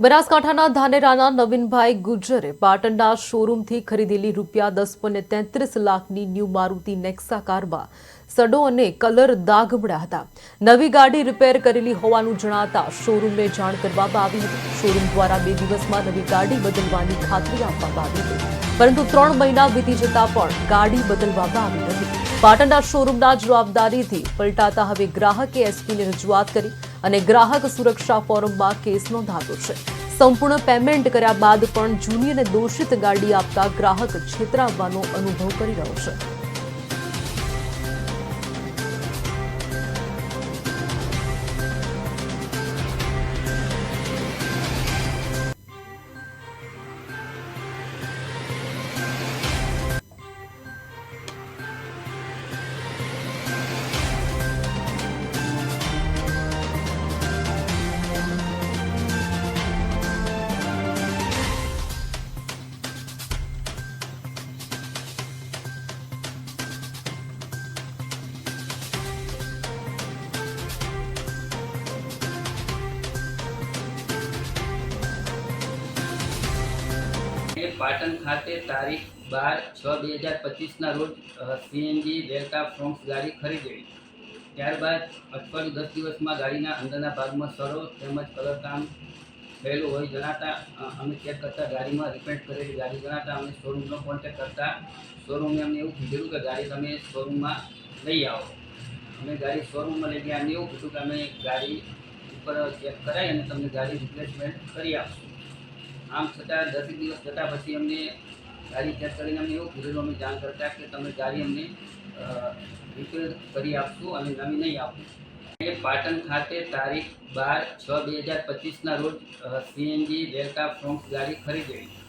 બનાસકાંઠાના ધાનેરાના નવીનભાઈ ગુજરે પાટણના શોરૂમથી ખરીદેલી ₹10.33 લાખની ન્યૂ મારુતિ નેક્સા કારમાં સડો અને કલર દાગ મળ્યા હતા। નવી ગાડી રિપેર કરેલી હોવાનું જણાતા શોરૂમને જાણ કરવામાં આવી હતી। શોરૂમ દ્વારા 2 દિવસમાં નવી ગાડી બદલવાની ખાતરી આપવામાં આવી હતી, પરંતુ 3 મહિના વીતી જતા પણ ગાડી બદલવામાં આવી નથી। પાટણના શોરૂમના જવાબદારીથી પલટાતા હવે ગ્રાહકે એસપીને રજૂઆત કરી અને ગ્રાહક સુરક્ષા ફોરમમાં કેસ નોંધાવ્યો છે। સંપૂર્ણ પેમેન્ટ કર્યા બાદ પણ જૂની અને દોષિત ગાડી આપતા ગ્રાહક છેતરાવાનો અનુભવ કરી રહ્યો છે। પાટણ ખાતે તારીખ 12/6/2025 રોજ સીએનજી ડેલ્ટા ફ્રોન્ક્સ ગાડી ખરીદેલી। ત્યારબાદ અઠવાડિયું 10 દિવસમાં ગાડીના અંદરના ભાગમાં સડો તેમજ કલર કામ થયેલું હોય જણાતા અમે ચેક કરતા ગાડીમાં રિપેર કરેલી ગાડી જણાતા અમે શોરૂમનો કોન્ટેક્ટ કરતા શોરૂમે અમને એવું કીધેલું કે ગાડી તમે શોરૂમમાં લઈ આવો। અમે ગાડી શોરૂમમાં લઈ ગયા। અમને એવું કીધું કે અમે ગાડી ઉપર ચેક કરાવી અને તમને ગાડી રિપ્લેસમેન્ટ કરી આપશું। આમ છતાં 10 દિવસ જતાં પછી અમને ગાડી ચેક કરીને અમને એવું કીધેલું, અમે જાણ કરતા કે તમે ગાડી અમને રિપેર કરી આપશું અને નવી નહીં આપું। પાટણ ખાતે તારીખ 12/6/2025 રોજ સીએનજી ડેલ્ટા ફ્રોન્ક્સ ગાડી ખરીદેલી।